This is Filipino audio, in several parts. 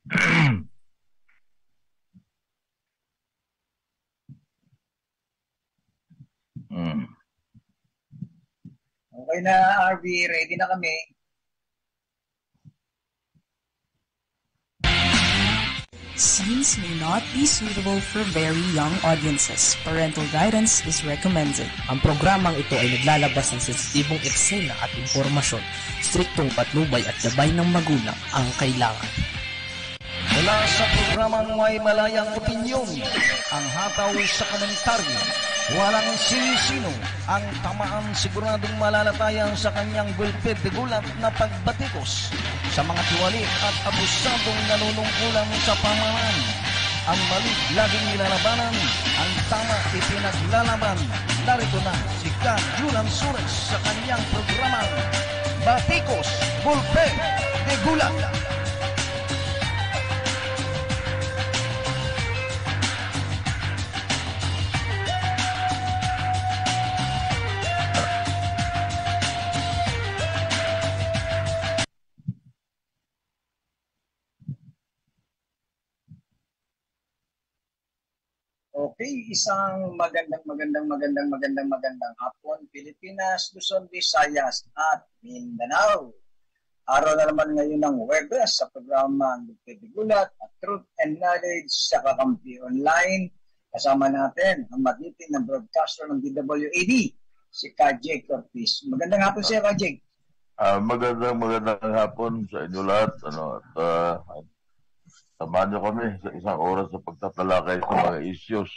Mm. Okay na, RV. Ready na kami. Scenes may not be suitable for very young audiences. Parental guidance is recommended. Ang programang ito ay naglalabas ng sensitibong eksena at impormasyon. Striktong patnubay at gabay ng magulang ang kailangan. Mula sa programang may malayang opinyon, ang hataw sa komentaryo, walang sinisino, ang tamaan siguradong malalatayan sa kanyang gulpid gulat na pagbatikos sa mga tiwali at abusadong nanunungkulan sa pamahalaan. Ang mali laging nilalabanan, ang tama ipinaglalaban. Narito na si Ka Julan Sures sa kanyang programang Batikos, Gulpid de Gulat. Okay, isang magandang hapon, Pilipinas, Luzon, Visayas at Mindanao. Araw na naman ngayon ng Huwebes sa programang Gulpid de Gulat at Truth and Knowledge sa Kakampi Online. Kasama natin ang magiting ng broadcaster ng DWAD, si Kajek Cortez. Magandang hapon siya, Kajek. Magandang hapon sa inyo lahat. Samahan niyo kami sa isang oras sa pagtatalakay sa mga issues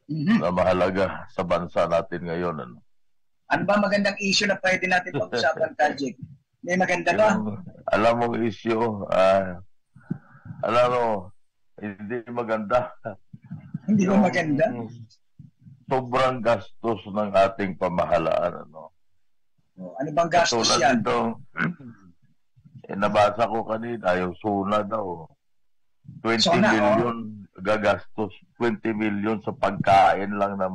na mahalaga sa bansa natin ngayon. Ano ba magandang issue na pwede natin pag-usapan, Kajek? May maganda ba? Alam mong issue, hindi maganda. Hindi ba maganda? Sobrang gastos ng ating pamahalaan. Ano bang gastos yan? Ito, nabasa ko kanina, yung SUNA daw. 20 million gagastos. 20 million sa pagkain lang ng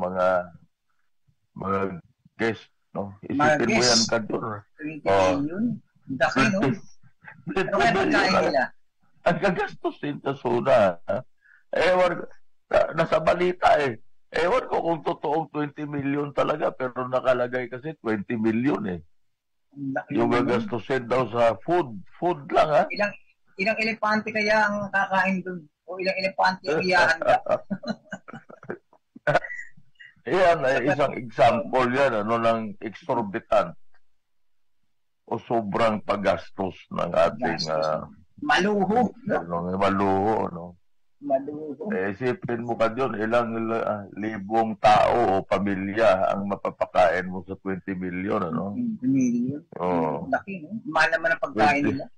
mga guest. No? Isipin mo yan ka doon. 20 million? Daki, no? Ano kaya pagkain nila? Ang gagastos din sa SUNA. Nasa balita eh. Ewan ko kung totoong 20 million talaga, pero nakalagay kasi 20 million eh. Yung gagastusin daw sa food. Food lang ha. Ilang elepante kaya ang kakain doon? O ilang elepante ang ihahanda? Yan ay isang example yan ng exorbitant o sobrang paggastos ng ating maluho. Maluho, no? Maluho. Isipin mo ka doon, ilang libong tao o pamilya ang mapapakain mo sa 20 million, ano? 20 million? Oo. Laki, no? Mahal naman ang pagkain nila.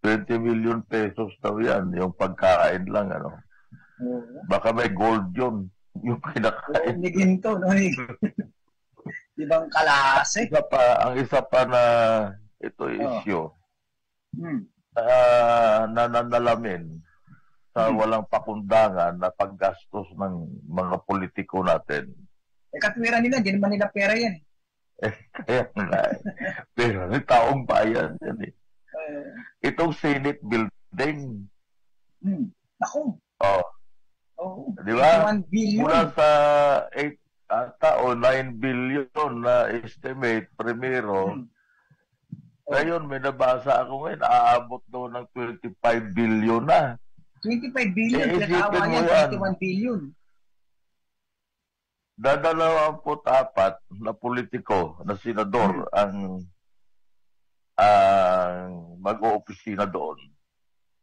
20 million pesos daw yan, yung pagkain lang, ano? Baka may gold yun, yung kinakain. May ginto, no? Ibang kalase. Ang isa pa na ito issue, nananalamin sa walang pakundangan na paggastos ng mga politiko natin. Katwiran nila, hindi naman nila pera yan. Kaya nga. Pero taong bayan yan eh. Itong Senate building. Ako. Di ba? 1 billion. Mula sa 8 o 9 billion na estimate, primero. Ngayon, may nabasa ako ngayon, aabot doon ng 25 billion na. 25 billion, pinag-awa niya, 21 billion. 24 na politiko, na senador, ang mag-oopisina doon.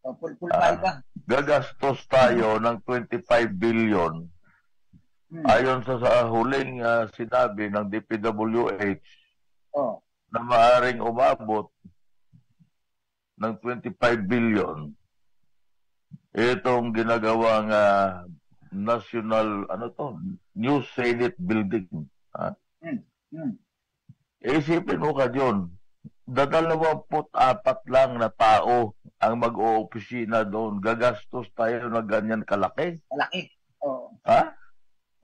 Pulpulpay ba? Gagastos tayo ng 25 billion. Ayon sa huling sinabi ng DPWH na maaaring umabot ng 25 billion. Itong ginagawang national, new Senate building. Isipin mo ka yun, 24 lang na tao ang mag-oopisina doon. Gagastos tayo na ganyan kalaki. Kalaki. Oo. Ha?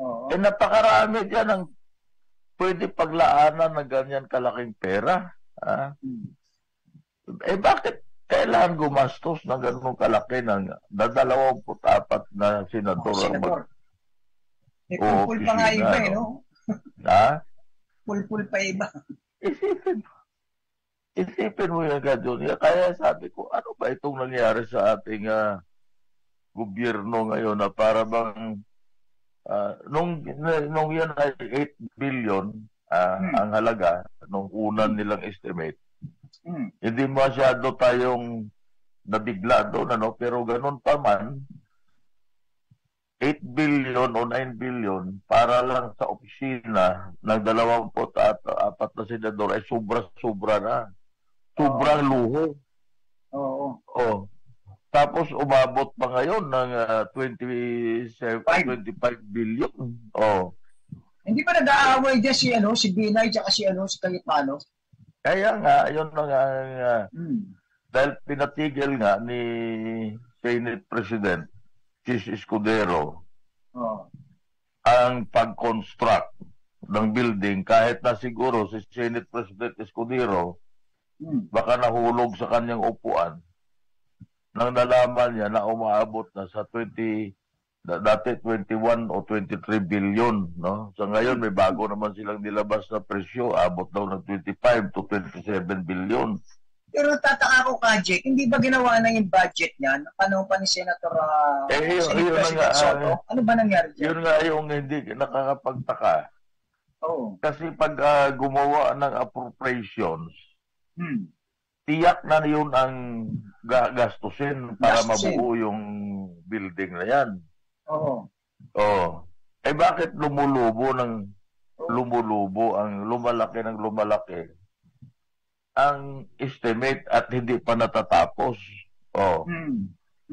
Oo. Napakarami dyan ang pwede paglaanan na ganyan kalaking pera. Ha? Bakit kailangan gumastos ng ganun kalaki ng 24 na senador. Senador. Eh, Oo, pulpul pa nga opisina, iba, no? no? Ha? Pulpul pa iba. Isipin mo yan ka, Junior. Kaya sabi ko, ano ba itong nangyari sa ating gobyerno ngayon na para bang nung yan ay 8 billion ang halaga nung unan nilang estimate. Hindi masyado tayong nabigla doon, ano? Pero ganun pa man, 8 billion o 9 billion para lang sa opisina ng 24 na senador ay sobra-sobra na. Sobrang luho. Oo. Oh. Tapos umabot pa ngayon ng 25 billion. Oh. Hindi pa nag-aaway dyan si Binay at si Cayetano? Kaya nga, yun na nga, dahil pinatigil nga ni Senate President Chis Escudero ang pag-construct ng building kahit na siguro si Senate President Escudero baka nahulog sa kanyang upuan nang nalaman niya na umaabot na sa dati 21 o 23 billion, no? So ngayon may bago naman silang nilabas na presyo, abot daw ng 25 to 27 billion. Pero tataka ko, Kajek, hindi ba ginawa na yung budget niya? Panahon pa ni Senator yun President Soto? Ano ba nangyari dyan? Yun nga yung hindi nakakapagtaka. Oh. Kasi pag gumawa ng appropriations, tiyak na yun ang gastusin para mabuo yung building na yan. Oo. Oh. Eh bakit lumulubo ang lumalaki ng lumalaki ang estimate at hindi pa natatapos? Oh.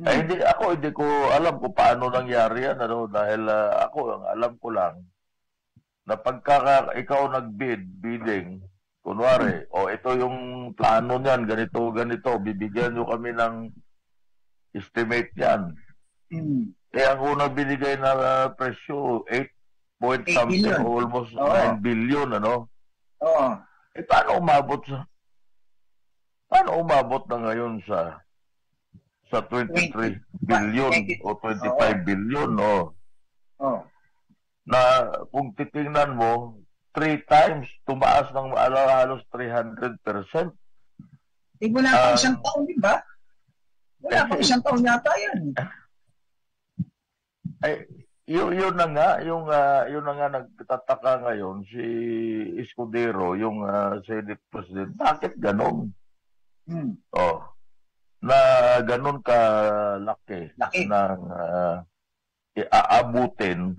Eh, hindi ko alam kung paano nangyari yan, ano, dahil ang alam ko lang na pagka ikaw bidding, kunwari, ito yung plano niyan, ganito, bibigyan nyo kami ng estimate yan. Eh, ang unang binigay na presyo, 8 point something, billion. Almost 9 billion, ano? Oo. Eh, paano umabot na ngayon sa 23 billion o 25 billion, no? Oh. Na kung titingnan mo, 3 times, tumaas ng halos 300%. Eh, wala pang isang taon, di ba? Wala pang isang taon yata yan. Ay, yun na nga, yun na nga nagtataka ngayon si Escudero, yung Senate President. Bakit ganon? Oh, na ganon kalaki ng aabutin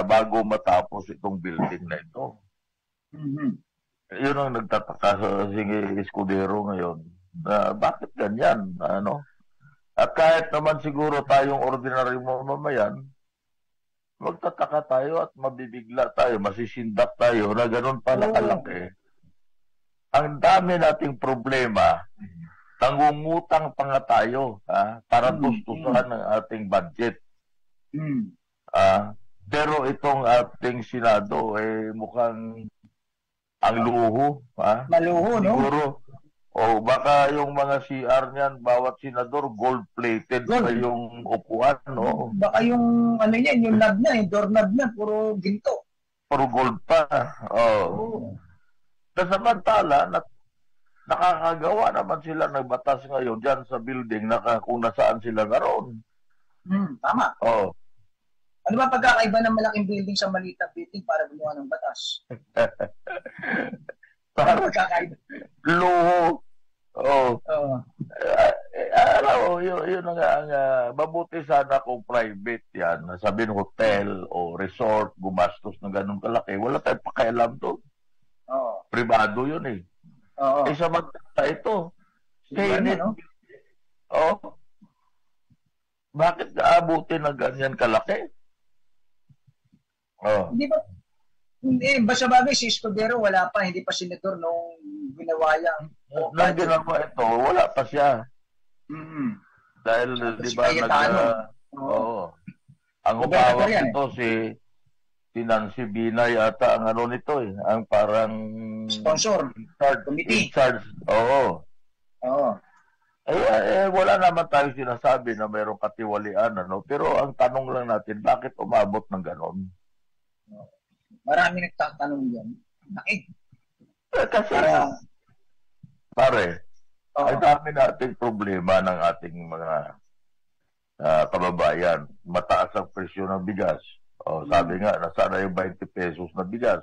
bago matapos itong building na ito. Yun ang nagtataka sa Escudero ngayon. Bakit ganyan? Ano? At kahit naman siguro tayong ordinaryong mamamayan, magtataka tayo at mabibigla tayo, masisindak tayo na ganun pala kalaki. Ang dami nating problema, nangungutang pa nga tayo para tustusan ng ating budget. Pero itong ating Senado, mukhang ang luho. Maluho, no? Siguro, baka yung mga CR niyan, bawat senador, gold-plated pa yung upuan, no? Baka yung, yung knob na, yung doorknob na, puro ginto. Puro gold pa. Samantala, nakakagawa naman sila ng batas ngayon dyan sa building kung nasaan sila ngayon. Tama. Ano ba pagkakaiba ng malaking building sa maliit na building para gumawa ng batas? Ano pagkakaiba? Luho. Yun ang mabuti sana kung private yan. Sabihin hotel o resort, gumastos ng ganun kalaki. Wala tayong pakialam doon. Privado yun eh. Samantala ito. Senate. Bakit naabutin ng ganyan kalaki? Hindi ba? Basta bagay si Escudero wala pa, hindi pa senador nung ginawa yan. Nung ginawa ito, wala pa siya. Dahil, di ba, ang umawak ito si Nancy Binay ata ang nito ang parang sponsor, committee. In charge. Wala naman tayo sinasabi na mayroong katiwalian, ano? Pero ang tanong lang natin, bakit umabot ng ganon? Marami nagtatanong yan. Bakit? Kasi, pare, ang dami nating problema ng ating mga kababayan. Mataas ang presyo ng bigas. Sabi nga, nasaan yung 20 pesos na bigas?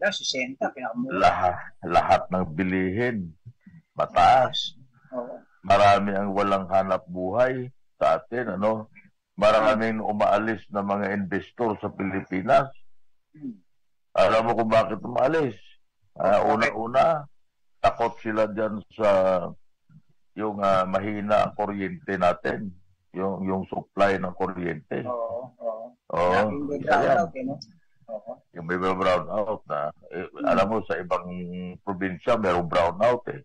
60, pinakamura. Lahat ng bilihin, mataas. Marami ang walang hanap buhay sa atin, ano? Maraming umaalis na mga investor sa Pilipinas. Alam mo kung bakit umaalis? Una-una, takot sila dyan sa yung mahina ang kuryente natin. Yung supply ng kuryente. Yung may brown out na. Alam mo, sa ibang probinsya, mayroong brown out eh.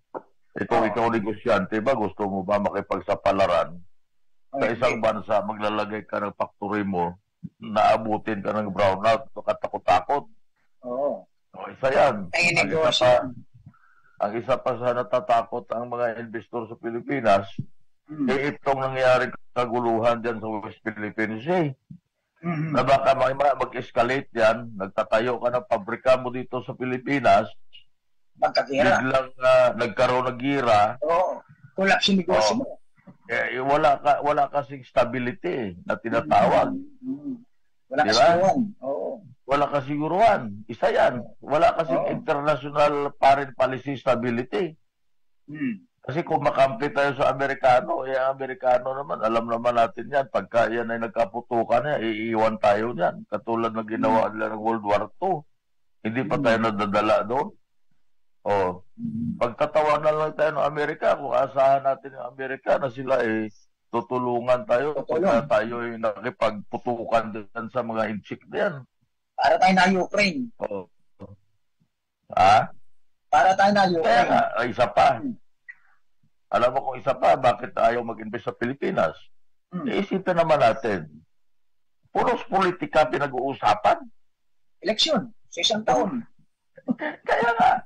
Kung ikaw negosyante ba, gusto mo ba makipagsapalaran sa isang bansa, maglalagay ka ng factory mo, naabutin ka ng brownout, katakot-takot. Isa yan. Ang isa pa sa natatakot ang mga investor sa Pilipinas, itong nangyari kaguluhan dyan sa West Philippines na baka mag-escalate yan, nagtatayo ka ng pabrika mo dito sa Pilipinas, biglang nagkaroon ng gira. Collapse yung negosyo mo. Wala kasing stability na tinatawag. Wala kasiguruan. Wala kasiguruan. Isa yan. Wala kasing international foreign policy stability. Kasi kung makampi tayo sa Amerikano, ang Amerikano naman, alam naman natin yan, pagka yan ay nagkaputukan, iiwan tayo yan. Katulad na ginawa nila ng World War II. Hindi pa tayo nadadala doon. Pagkatawanan lang tayo ng Amerika, kung asahan natin ng Amerika na sila tutulungan tayo, pagka tayo ay nakipagputukan dyan sa mga inchik na yan. Para tayo na Ukraine. Para tayo na Ukraine. Kaya isa pa. Alam mo kung isa pa, bakit ayaw mag-invest sa Pilipinas? Iisipin naman natin, puros politika pinag-uusapan. Eleksyon, sa isang taon. Kaya nga,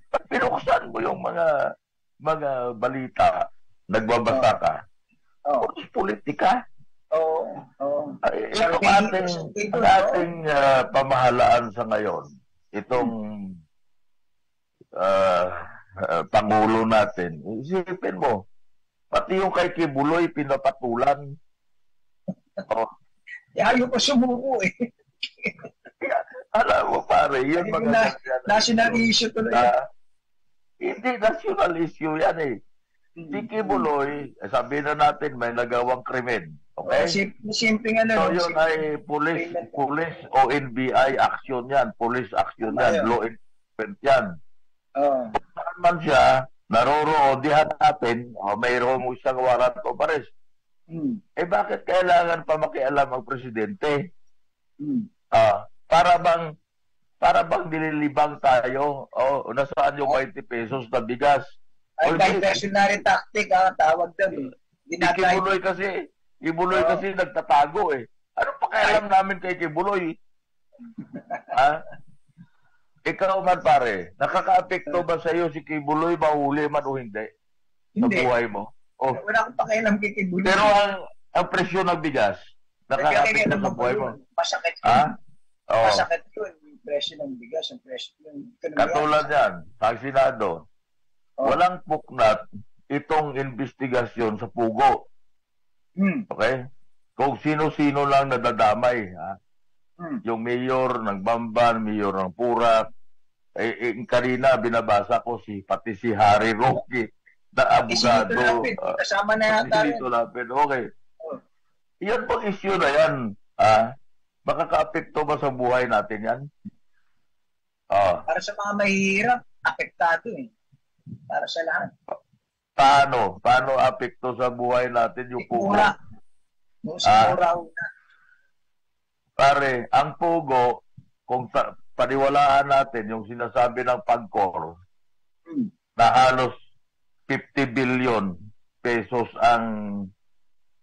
pag pinuksan mo yung mga balita, nagbabasa ka, puros politika. Itong ating pamahalaan sa ngayon, itong Pangulo natin, isipin mo, pati yung kay Kibuloy pinapatulan. Ayaw ko sumuko Alam mo pare, yun mga national issue tuloy. Hindi national issue yan Si Kibuloy, sabi na natin may nagawang krimen. Okay? Simpleng So yun ay police o NBI action yan. Police action yan. Law enforcement yan. Saan man siya, naroroon, dihan natin, mayroon mo siyang warrant of arrest. Bakit kailangan pa makialam ang presidente? Para bang nililibang tayo? Nasaan yung 20 pesos na bigas? Diversionary tactic, tawag doon. Kibuloy kasi nagtatago Ano pakialam namin kay Kibuloy? Ikaw man pare, nakaka-apekto ba sa iyo si Kibuloy, mahuli man o hindi? Sa buhay mo? Wala akong pakialam kay Kibuloy. Pero ang presyo ng bigas, nakaka-apekto sa buhay mo? Masakit yun. Masakit yun. Yung presyo ng bigas, yung presyo ng ekonomiya. Katulad yan, sa Senado, walang puknat itong investigasyon sa Pugo. Okay? Kung sino-sino lang nadadamay, yung mayor ng Bamban, mayor ng Purak, kanina binabasa ko pati si Harry Roque na abogado. Kasama na yata. Okay. Yan pang issue na yan. Makaka-apekto ba sa buhay natin yan? Para sa mga mahihirap, apektado Para sa lahat. Paano? Paano apekto sa buhay natin yung Pugo? Pare, ang Pugo, kung paniwalaan natin yung sinasabi ng PAGCOR na halos 50 billion pesos ang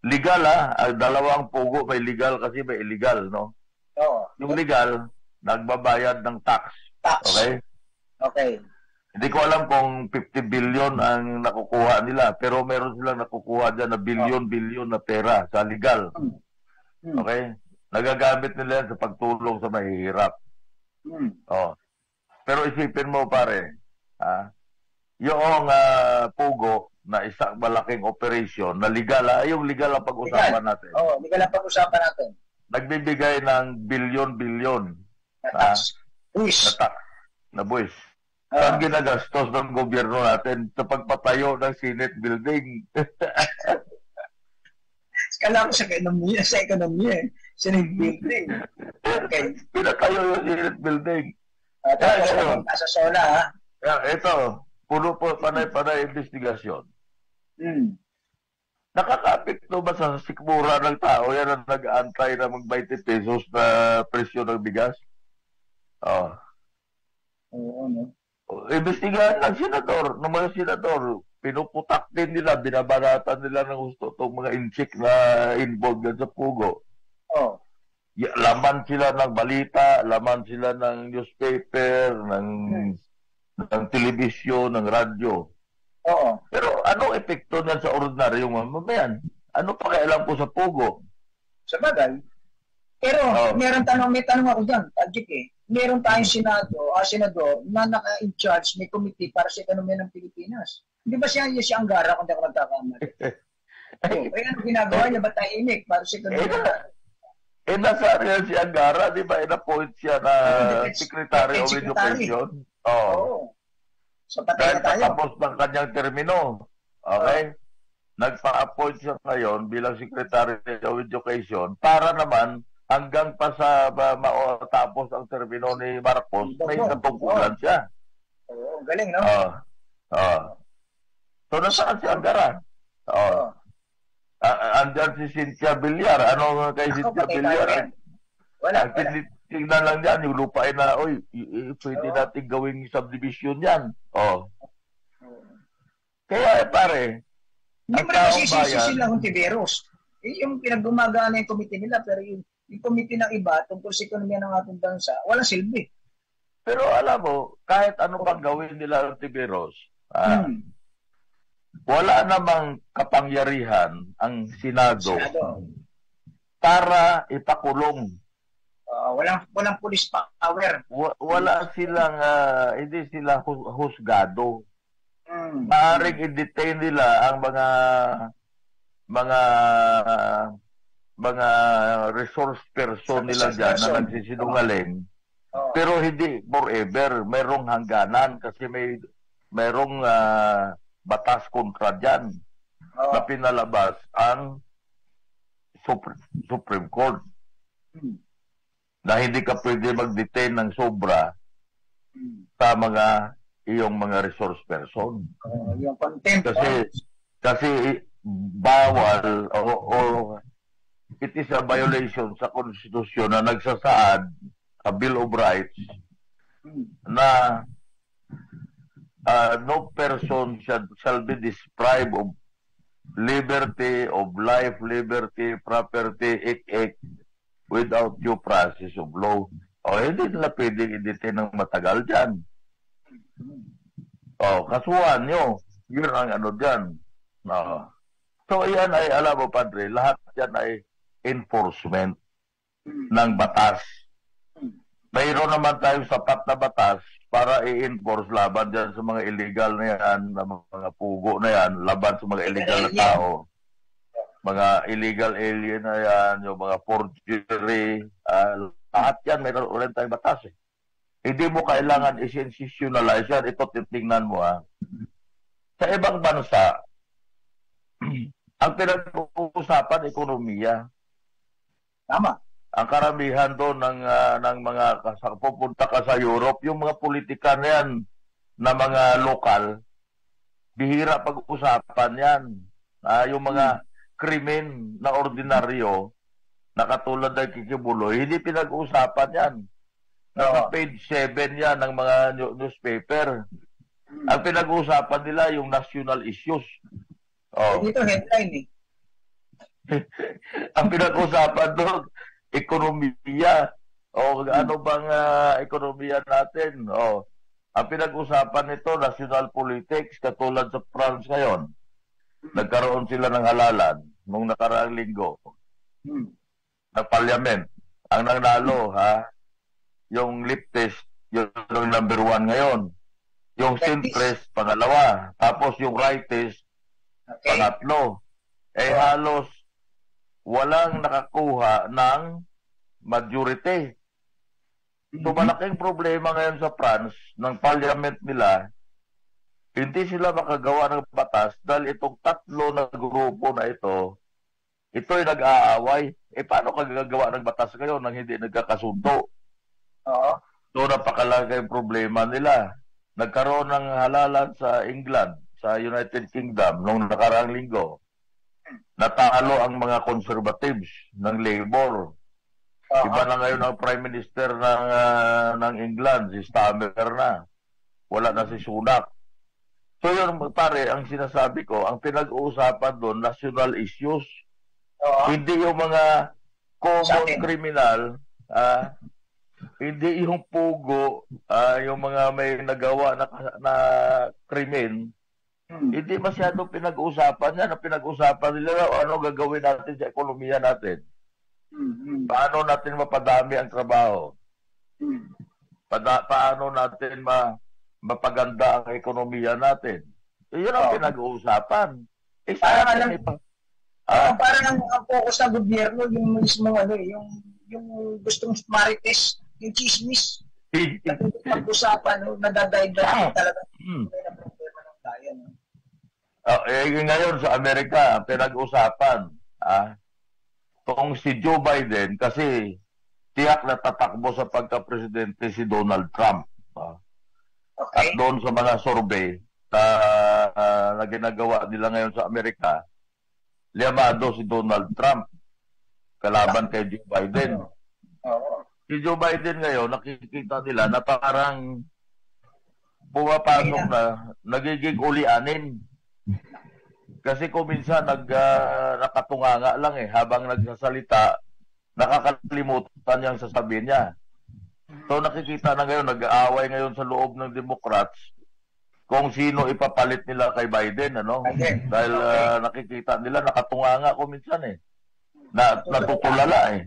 legal ang dalawang Pugo, may legal kasi may illegal, no? Yung legal, nagbabayad ng tax. Okay? Okay. Hindi ko alam kung 50 billion ang nakukuha nila, pero meron silang nakukuha dyan na billion na pera sa legal. Okay? Nagagamit nila yan sa pagtulong sa mahihirap. Oh. Pero isipin mo pare, yung pugo na isang malaking operation na legal, yung legal ang pag-usapan natin. Oo, legal ang pag-usapan natin. Nagbibigay ng bilyon-bilyon na buwis. Saan ginagastos ng gobyerno natin sa pagpatayo ng Senate building? Kala ko sa ekonomiya eh. Senate building. Okay. Pinatayo yung Senate building. Tapos nasa SONA, ha? Ito, puno po panay-panay investigasyon. Nakakapekto ba sa sikmura ng tao yan ang nag-aantay na mag-20 pesos na presyo ng bigas? Oo, no? Imbestigahan ng senador, ng mga senador, pinuputak din nila, binabanatan nila ng gusto itong mga inchik na involved sa pugo. Laman sila ng balita, laman sila ng newspaper, ng telebisyon, ng radyo. Pero anong epekto niyan sa ordinaryong mamamayan? Ano pa kailan po sa pugo? Sa bagay. Pero may tanong ako dyan, Tajik eh. Meron tayong senador na naka-in-charge, may committee para sa ekonomiya ng Pilipinas. Hindi ba siya ang gara kung di ako nagkakamali? Kaya ano ginagawa niya? Ba't tahimik para sa ekonomiya? Nasa rin si Angara, di ba? In-appoint siya na Secretary of Education. So, patay na tayo. Tapos ng kanyang termino. Okay? Nagpa-appoint siya ngayon bilang Secretary of Education para naman hanggang pa sa matapos ang termino ni Marcos, may natungkulan siya. Galing, no? So, nasaan si Angara? Andyan si Cynthia Villar. Ano kay Cynthia Villar? Wala. Tingnan lang yan, yung lupain na, pwede natin gawing subdivision yan. Kaya pare, hindi mo na masisisi sila kung Tiberos. Yung pinagbumagaan yung committee nila, pero yung committee ng iba tungkol sa ekonomiya ng ating bansa, walang silbi. Pero alam mo, kahit ano pang gawin nila ng Tiberos, wala namang kapangyarihan ang Senado para ipakulong. Walang police power. Wala silang, hindi sila husgado. Maaring i-detain nila ang mga resource person nila dyan na nagsisinungaling. Pero hindi forever. Mayroong hangganan kasi mayroong batas kontra dyan na pinalabas ang Supreme Court na hindi ka pwede mag-detain ng sobra sa iyong mga resource person. Yung contempt. Kasi bawal o it is a violation sa konstitusyon na nagsasaad sa Bill of Rights na no person shall be deprived of liberty, of life, liberty, property, without due process of law. Hindi nila pwedeng i-detain ng matagal dyan. Kasuhan nyo. Yun ang ano dyan. So, yan ay, alam mo, Padre, lahat yan ay enforcement ng batas. Mayroon naman tayong sapat na batas para i-enforce laban dyan sa mga illegal na yan, mga pugo na yan, laban sa mga illegal na tao. Mga illegal alien na yan, yung mga forgery, lahat yan, mayroon ulit tayong batas eh. Hindi mo kailangan i-sensationalize yan. Ito, titingnan mo Sa ibang bansa, ang pinag-uusapan, ekonomiya. Tama. Ang karamihan doon ng mga pupunta ka sa Europe, yung mga politika na yan, na mga lokal, bihira pag-usapan yan. Yung mga krimen na ordinaryo, na katulad ng kikibuloy, hindi pinag-uusapan yan. Nasa page 7 yan ng mga newspaper. Ang pinag-uusapan nila yung national issues. Dito headline Ang pinag-uusapan doon, ekonomiya. Ano bang ekonomiya natin? Ang pinag-usapan nito, national politics, katulad sa France ngayon. Nagkaroon sila ng halalan nung nakaraang linggo ng parliament. Ang nanalo, yung leftist, yung number 1 ngayon. Yung centrist, pangalawa. Tapos yung rightist, pangatlo. Halos walang nakakuha ng majority. So, malaking problema ngayon sa France, ng parliament nila, hindi sila makagawa ng batas dahil itong tatlo na grupo na ito'y nag-aaway. Paano kagagawa ng batas ngayon nang hindi nagkakasundo? So, napakalaki yung problema nila. Nagkaroon ng halalan sa England, sa United Kingdom, noong nakaraang linggo. Natalo ang mga conservatives ng Labour. Iba na ngayon ang Prime Minister ng England, si Starmer na. Wala na si Sunak. So yun, pare, ang sinasabi ko, ang pinag-uusapan doon, national issues. Hindi yung mga common criminal, hindi yung pugo, yung mga may nagawa na krimen, hindi masyadong pinag-uusapan yan. Ang pinag-uusapan nila, ano gagawin natin sa ekonomiya natin. Paano natin mapadami ang trabaho? Paano natin mapaganda ang ekonomiya natin? Yun ang pinag-uusapan. Parang ang focus ng gobyerno, yung mismo yung gustong marites, yung chismis. Pag-usapan, nadadive talaga. May na problema ng bayan. Ngayon sa Amerika, pinag-usapan, kung si Joe Biden, kasi tiyak na tatakbo sa pagka-presidente si Donald Trump. At doon sa mga survey na ginagawa nila ngayon sa Amerika, liyamado si Donald Trump kalaban kay Joe Biden. Si Joe Biden ngayon, nakikita nila na parang pumapasok na, nagiging ulianin. Kasi kung minsan nakatunganga lang habang nagsasalita, nakakalimutan niyang sasabihin niya. So nakikita na ngayon, nag-aaway ngayon sa loob ng Democrats kung sino ipapalit nila kay Biden, Dahil nakikita nila, nakatunganga kung minsan natutulala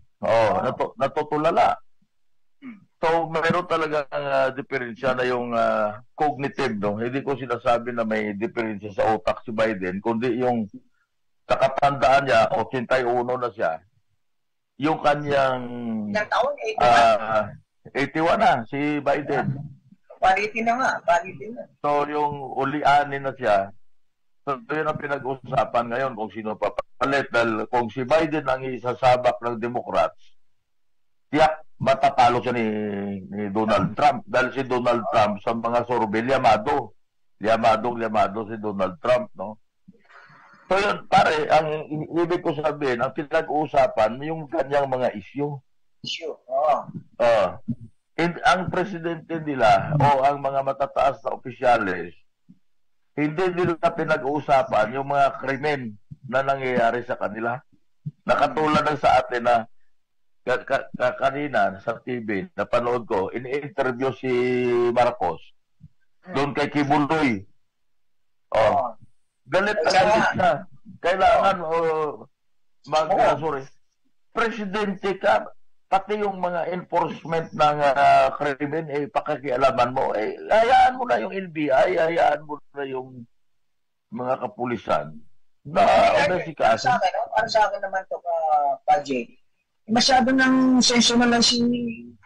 natutulala. So, mayroon talaga diferensya na yung cognitive, Hindi ko sinasabi na may diferensya sa utak si Biden, kundi yung kakatandaan niya, 81 na siya, yung kanyang 81 na, si Biden. Palitin na. So, yung ulianin na siya, so, yun ang pinag-usapan ngayon kung sino papalit. Dahil kung si Biden ang isasabak ng Democrats, tiyak matatalo siya ni Donald Trump. Dahil si Donald Trump sa mga survey, liyamado si Donald Trump, So yun, pare, ang ibig ko sabihin, ang pinag-uusapan, yung kanyang mga issue. Ang presidente nila o ang mga matataas na opisyales, hindi nila pinag-uusapan yung mga krimen na nangyayari sa kanila. Nakatulad ng sa atin na kanina sa TV, napanood ko, ini-interview si Marcos doon kay Kibuloy. Galit na. Kailangan presidente ka, pati yung mga enforcement ng krimen, pakikialaman mo, hayaan mo na yung NBI, hayaan mo na yung mga kapulisan. Para sa akin naman to pa Jay. Masyado nang sensational si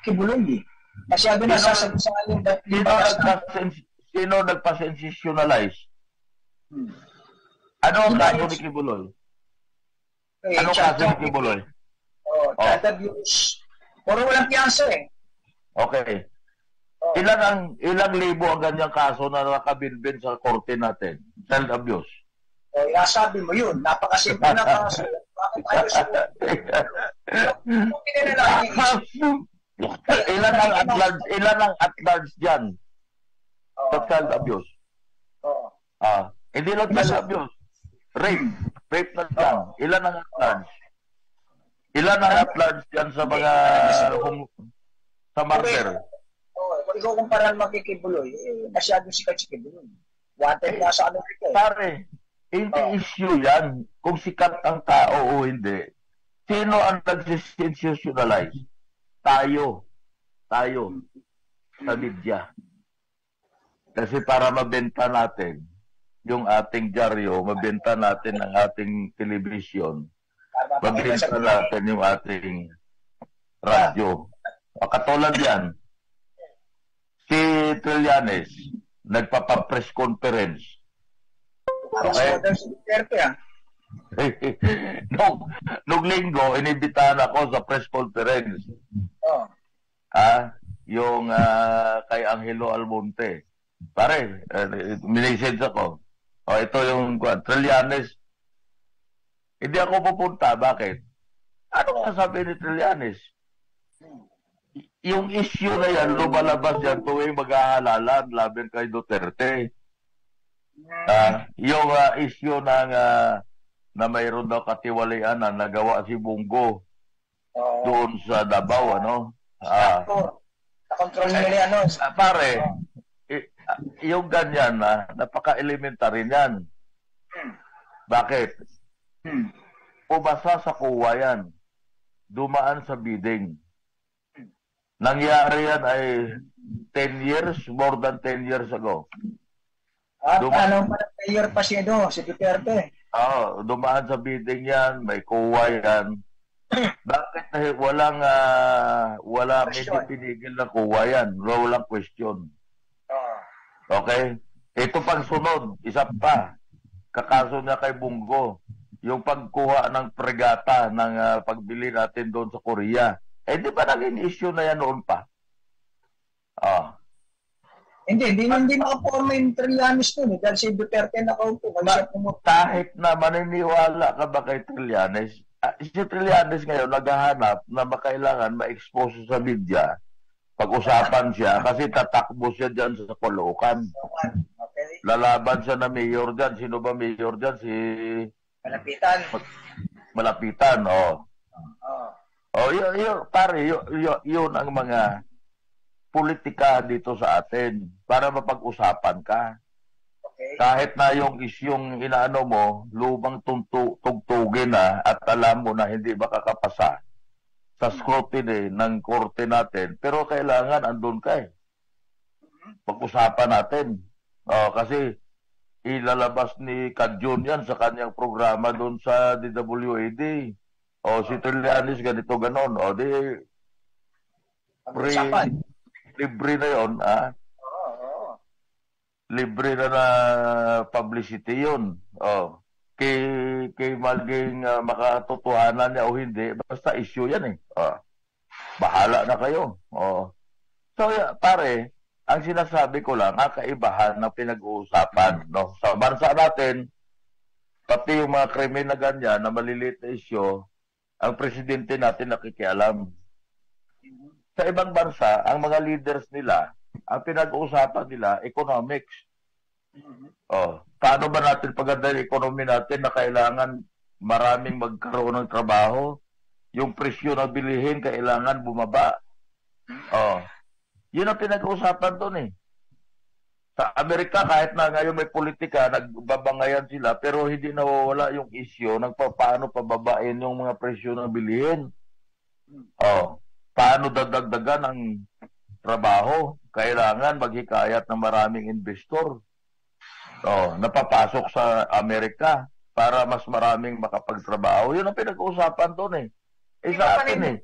Kibuloy. Masyado na sasabihin Sino nagpa-sensationalize? Ano ang kaso ni Kibuloy? Ano kaso ni Kibuloy? Child abuse. Puro walang piyansa Okay. Ilang libo ang ganyang kaso na nakabilbin sa korte natin? Child abuse. Sabi mo yun. Napakasimple na kaso. Bakit tayo sumunod? Ilan ang at large dyan sa child abuse? Hindi lang child abuse. Rape na dyan. Ilan ang at large? Ilan ang at large dyan sa mga sa murder? Kung ikaw kumparan magkikibuloy, masyadong sikat si Kibuloy. Wanted na sa Amerika. Pare, hindi issue yan kung sikat ang tao o hindi. Sino ang nag-sensationalize? Tayo sa media. Kasi para mabenta natin yung ating dyaryo, mabenta natin ang ating television, mabenta natin yung ating radyo. Katulad yan, si Trillanes, nagpapa-press conference. Okay? Nung linggo, inibitahan ako sa press conference. Yung kay Angelo Almonte. Pare, minessage ako. Ito yung Trillanes. Hindi ako pupunta. Bakit? Ano nga sabi ni Trillanes? Yung issue na yan, lumalabas yan tuwing mag-aalalan laban kay Duterte. Yung issue ng na mayroon daw katiwalian na nagawa si Bungo doon sa Davao, ano? Control nila ano? Pare, yung ganyan na, napaka-elementary niyan. Bakit? Pumasa sa kuwa yan. Dumaan sa bidding. Nangyari yan ay 10 years, more than 10 years ago. Anong year pa siya do, si Duterte? Dumaan sa bidding yan, may kuwa yan. Bakit walang may pinigil na kuha yan? Walang question. Okay? Ito pang sunod, isa pa. Kakaso niya kay Bungo. Yung pagkuha ng fregata ng pagbili natin doon sa Korea. Di ba naging issue na yan noon pa? Hindi makaporma yung Trillanes nun. Dahil si Duterte nakaupo. Kahit na maniniwala ka ba kay Trillanes, si Trillanes ngayon naghahanap na makailangan ma-expose sa media pag-usapan siya kasi tatakbo siya dyan sa Caloocan. Okay. Lalaban siya na mayor dyan. Sino ba mayor dyan? Si Malapitan, pare, yun ang mga politika dito sa atin para mapag-usapan ka. Kahit na yung isyong inaano mo, lumang tugtugin na at alam mo na hindi makakapasa sa scrutiny ng korte natin. Pero kailangan andun ka pag-usapan natin. Kasi ilalabas ni Kadyon yan sa kanyang programa doon sa DWAD. Si Trillanes ganito ganon. Libre na yun, libre na publicity yun. Kay maging makatotohanan niya o hindi, basta issue yan bahala na kayo. So, pare, ang sinasabi ko lang, kaibahan na pinag-uusapan. No? Sa bansa natin, pati yung mga krimen na ganyan, na maliliit na issue, ang presidente natin nakikialam. Sa ibang bansa, ang mga leaders nila, ang pinag-uusapan nila, economics. Paano ba natin paganda yung economy natin na kailangan maraming magkaroon ng trabaho? Yung presyo na bilihin, kailangan bumaba. Yun ang pinag-uusapan doon Sa Amerika, kahit na ngayon may politika, nagbabangayan sila, pero hindi nawawala yung issue ng paano pababain yung mga presyo na bilihin. Paano dadagdagan ang trabaho? Kailangan maghikayat ng maraming investor. Napapasok sa Amerika para mas maraming makapagtrabaho. Yun ang pinag-uusapan doon sa atin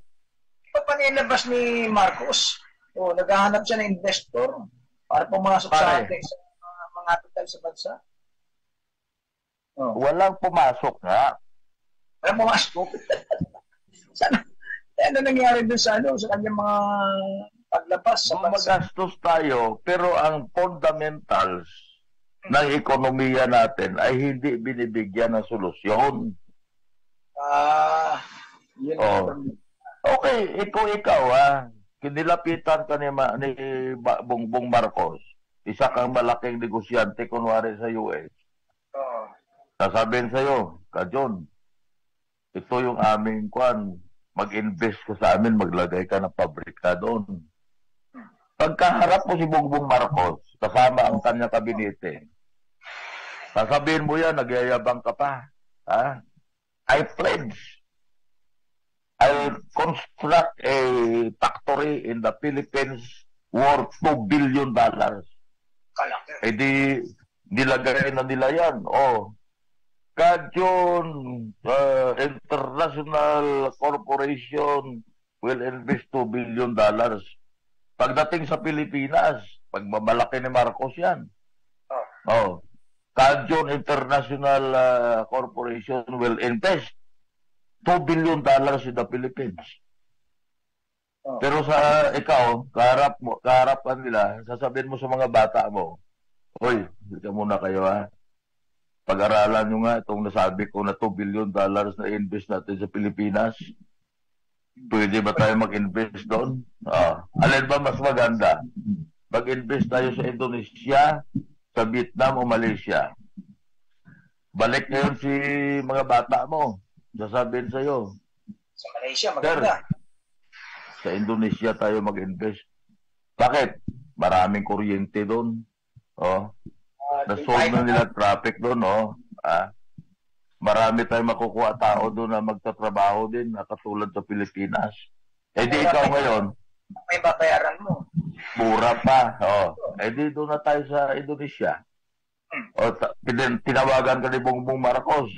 Ito pa nilabas ni Marcos. Naghahanap siya ng investor para pumasok sa atin sa mga kapital sa bansa. Walang pumasok nga. Walang pumasok? Sana? Ano nangyari doon sa kanyang mga paglabas sa bansa? Magastos tayo, pero ang fundamentals ng ekonomiya natin ay hindi binibigyan ng solusyon. Yun. Okay, ikaw kinilapitan ka ni Bongbong Marcos, isa kang malaking negosyante kunwari sa US. Sasabihin sa'yo, John, ito yung aming mag-invest ka sa amin, maglagay ka ng pabrika doon. pagkaharap mo si Bongbong Marcos, kasama ang kanyang kabinete, sasabihin mo yan, nagyayabang ka pa. Ha? I pledge, I'll construct a factory in the Philippines worth $2 billion. Kalaki. Eh di, nilagay na nila yan. Kadyon International Corporation will invest $2 billion. Pagdating sa Pilipinas, pagmamalaki ni Marcos yan. Kadyon International Corporation will invest $2 billion in the Philippines. Pero sa ikaw, kaharapan nila, sasabihin mo sa mga bata mo, hoy, dito muna kayo ha. Pag-aralan nyo nga itong nasabi ko na $2 billion na invest natin sa Pilipinas. Pwede ba tayo mag-invest doon? Alin ba mas maganda? Mag-invest tayo sa Indonesia, sa Vietnam o Malaysia. Balik ngayon si mga bata mo. Sasabihin sa'yo. Sa Malaysia, maganda. Sa Indonesia tayo mag-invest. Bakit? Maraming kuryente doon. Na-solve na nila traffic doon. Marami tayong makukuha tao doon na magtatrabaho din, katulad sa Pilipinas. Eh di ikaw ngayon, may babayaran mo. mura pa. Eh di doon na tayo sa Indonesia. Tinawagan ka ni Bongbong Marcos.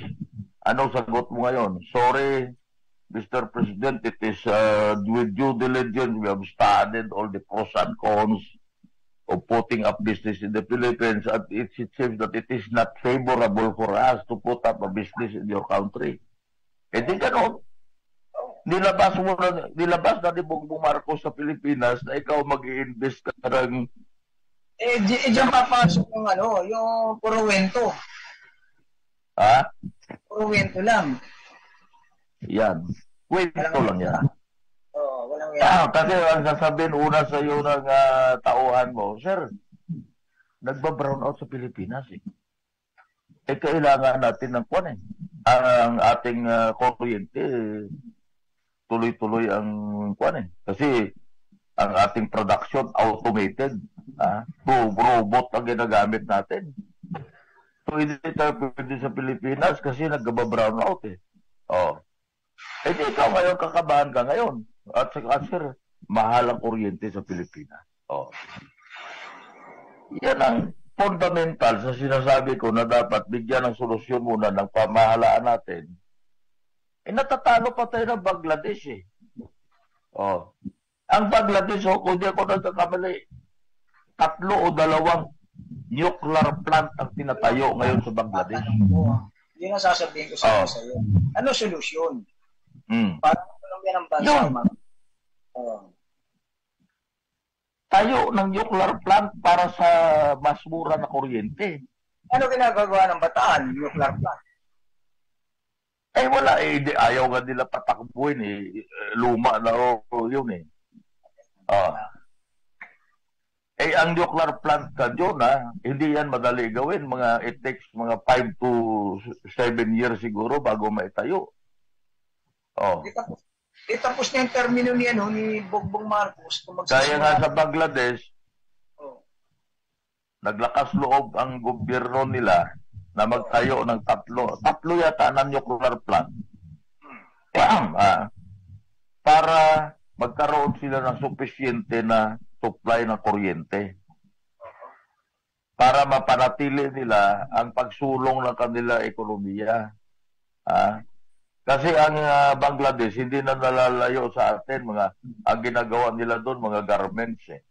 Anong sagot mo ngayon? Sorry, Mr. President, it is with due diligence, we have studied all the pros and cons of putting up business in the Philippines, and it seems that it is not favorable for us to put up a business in your country. Eh di gano'n. Nilabas na ni Bongbong Marcos sa Pilipinas na ikaw mag-i-invest ka ng... Diyan papasok yung yung puro wento. Ha? Puro wento lang. Yan. Wento lang yan. Walang yan. Kasi ang sasabihin una sa iyo ng tauhan mo, sir, nagba-brown out sa Pilipinas eh. Kailangan natin ng kuwan eh. Ang ating kuryente, tuloy-tuloy ang kuwan eh. Kasi ang ating production automated. Robot ang ginagamit natin. So, hindi tayo pwede sa Pilipinas kasi nagba-brown out eh. Eh di ikaw ngayon, kakabahan ka ngayon. At saka, sir, mahal ang kuryente sa Pilipinas. Yan ang fundamental sa sinasabi ko na dapat bigyan ng solusyon muna ng pamahalaan natin. Natatalo pa tayo ng Bangladesh eh. Ang Bangladesh, kung di ako nagkakamali, 3 o 2 nuclear plant ang tinatayo ngayon sa Bangladesh. Yun ang sasabihin ko sa iyo. Ano solusyon? Para ekonomiya ng bansa. Tayo ng nuclear plant para sa mas mura na kuryente. Ano ginagawa ng Bataan, nuclear plant? Wala eh. Ayaw nga nila patakbuhin eh. Luma na yun eh. Ang nuclear plant ka dyan hindi yan madali gawin. It takes mga 5 to 7 years siguro bago maitayo. Tapos na yung termino ni Bongbong Marcos. Kaya nga sa Bangladesh, naglakas loob ang gobyerno nila na magtayo ng 3 yata na nuclear plant. Para magkaroon sila ng sufisyente na supply ng kuryente. Para mapanatili nila ang pagsulong ng kanila ekonomiya. Kasi ang Bangladesh hindi na nalalayo sa atin, ang ginagawa nila doon mga garments eh.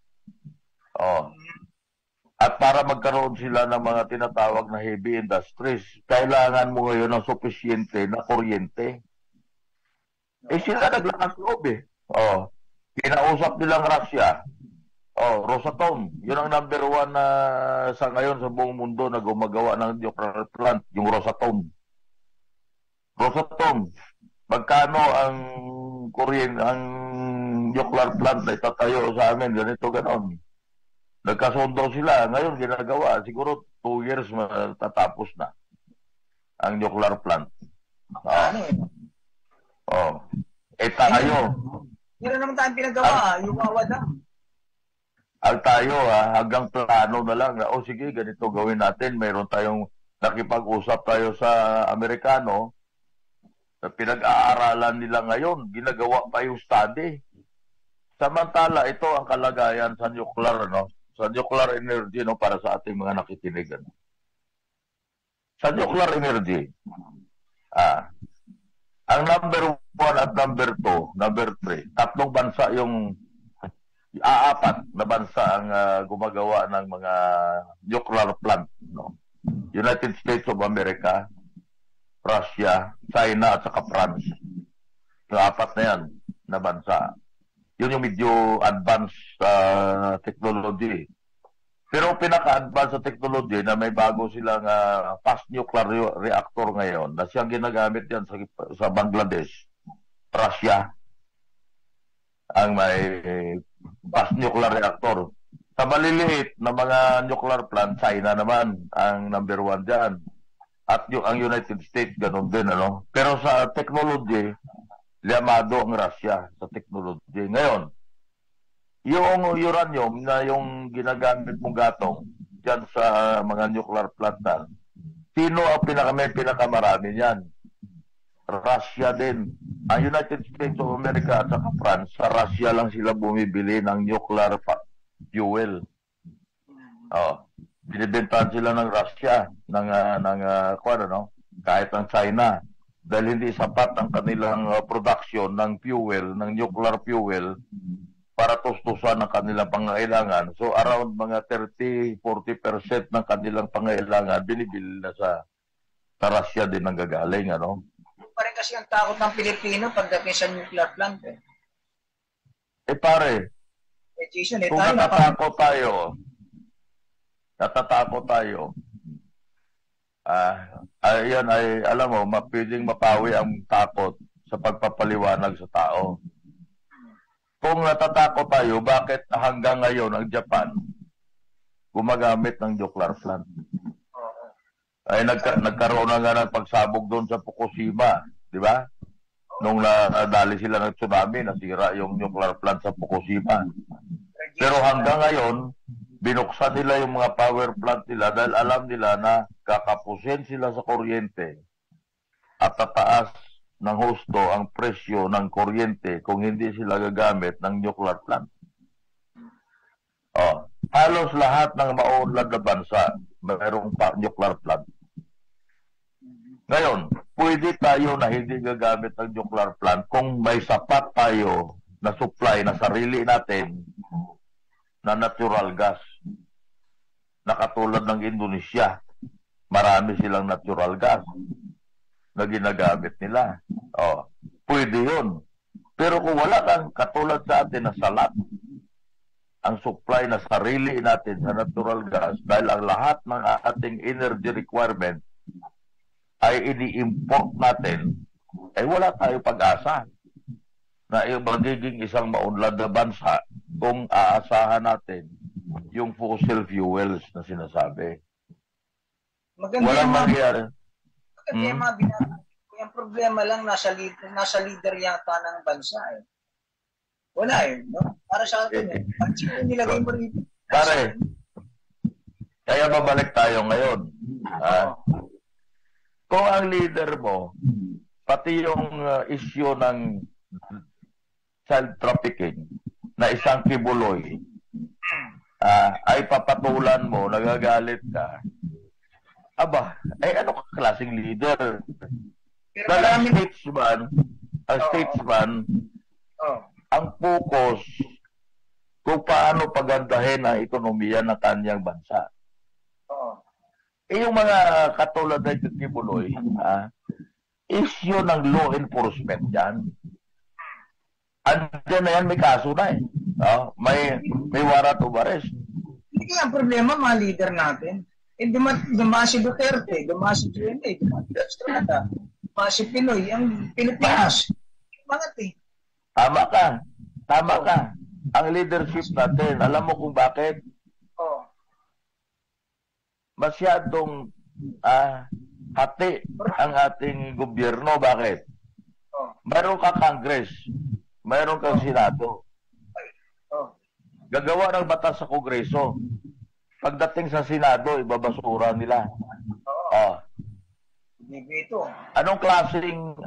At para magkaroon sila ng mga tinatawag na heavy industries, kailangan mo ngayon ng sufisyente na kuryente. Sila naglakas loob eh. Kinausap nilang Russia. Rosatom, yun ang number 1 na sa ngayon sa buong mundo na gumagawa ng nuclear plant, yung Rosatom. Magkano ang nuclear plant na itatayo sa amin, ganito, ganon. Nagkasundo sila, ngayon ginagawa, siguro 2 years matatapos na ang nuclear plant. Tayo. Meron naman tayong pinagawa, yung Wawa Dam. Ang tayo, hanggang plano na lang na, sige, ganito gawin natin. Mayroon tayong nakipag-usap tayo sa Amerikano. Pinag-aaralan nila ngayon. Ginagawa pa yung study. Samantala, ito ang kalagayan sa nuclear, no? Sa nuclear energy, no? Para sa ating mga nakikinig. Ano? Sa nuclear energy, ang number 1 at number 2, number 3, tatlong bansa yung apat na bansa ang gumagawa ng mga nuclear plant. No? United States of America, Russia, China, at saka France. Yung apat na yan na bansa. Yun yung medyo advanced technology. Pero pinaka-advanced sa technology na may bago silang fast nuclear reactor ngayon na siyang ginagamit yan sa Bangladesh, Russia, ang may fast nuclear reactor. Sa maliliit na mga nuclear plant, China naman ang number 1 dyan. At ang United States, ganun din. Ano? Pero sa technology, liamado ang Russia sa technology. Ngayon, yung uranium na yung ginagamit mong gatong dyan sa mga nuclear plant na, sino ang pinakamarami niyan? Russia din. Ang United States of America at saka France, sa Russia lang sila bumibili ng nuclear fuel. Binibentahan sila ng Russia, kahit ng China. Dahil hindi sapat ang kanilang production ng fuel, ng nuclear fuel, para tustusan ang kanilang pangailangan. So around mga 30-40% ng kanilang pangailangan, binibili na sa Russia din ang gagaling. Ano? Pa rin kasi ang takot ng Pilipino pagdating sa nuclear plant. Pare, Jason, kung natatakot tayo, ayan ay, alam mo, pwedeng mapawi ang takot sa pagpapaliwanag sa tao. Kung natatakot tayo, bakit hanggang ngayon ang Japan gumagamit ng nuclear plant? Ay nagkaroon na nga ng pagsabog doon sa Fukushima, di ba? Nung nadali sila ng tsunami, nasira yung nuclear plant sa Fukushima. Pero hanggang ngayon, binuksan nila yung mga power plant nila dahil alam nila na kakapusin sila sa kuryente at tataas ng husto ang presyo ng kuryente kung hindi sila gagamit ng nuclear plant. Halos lahat ng maunlad na bansa mayroong nuclear plant. Ngayon, pwede tayo na hindi gagamit ng nuclear plant kung may sapat tayo na supply na sarili natin na natural gas. Na katulad ng Indonesia, marami silang natural gas na ginagamit nila. Pwede yun. Pero kung wala kang katulad sa atin na salat, ang supply na sarili natin sa natural gas, dahil ang lahat ng ating energy requirement ay ini-import natin, ay wala tayo pag-asa na magiging isang maunlad na bansa kung aasahan natin yung fossil fuels na sinasabi. Walang mangyari. Yung problema lang, nasa leader yata ng bansa. Wala no? Para sa atin, ang sino nilagay mo rito? Pare, kaya babalik tayo ngayon. Kung ang leader mo, pati yung issue ng child trafficking na isang kibuloy, ay papatulan mo, nagagalit ka, ano ka klaseng leader? Dahil ang statesman, ang focus kung paano pagandahin ang ekonomiya ng kanyang bansa. Yung mga katulad na kibuloy, issue ng law enforcement yan. Andiyan na yan, may kaso na eh. May warrant of arrest. Hindi ang problema, mga leader natin. Dumaan si Duterte, dumaan si Trinay, dumaan si Estrada, dumaan si Pinoy, ang Pilipinas. Tama ka. Ang leadership natin, alam mo kung bakit? Masyadong hati ang ating gobyerno. Bakit? Mayroon ka Congress, mayroon kang Senado. gagawa ng batas sa Kongreso. Pagdating sa Senado, ibabasura nila. Oh. Dito. Anong klaseng,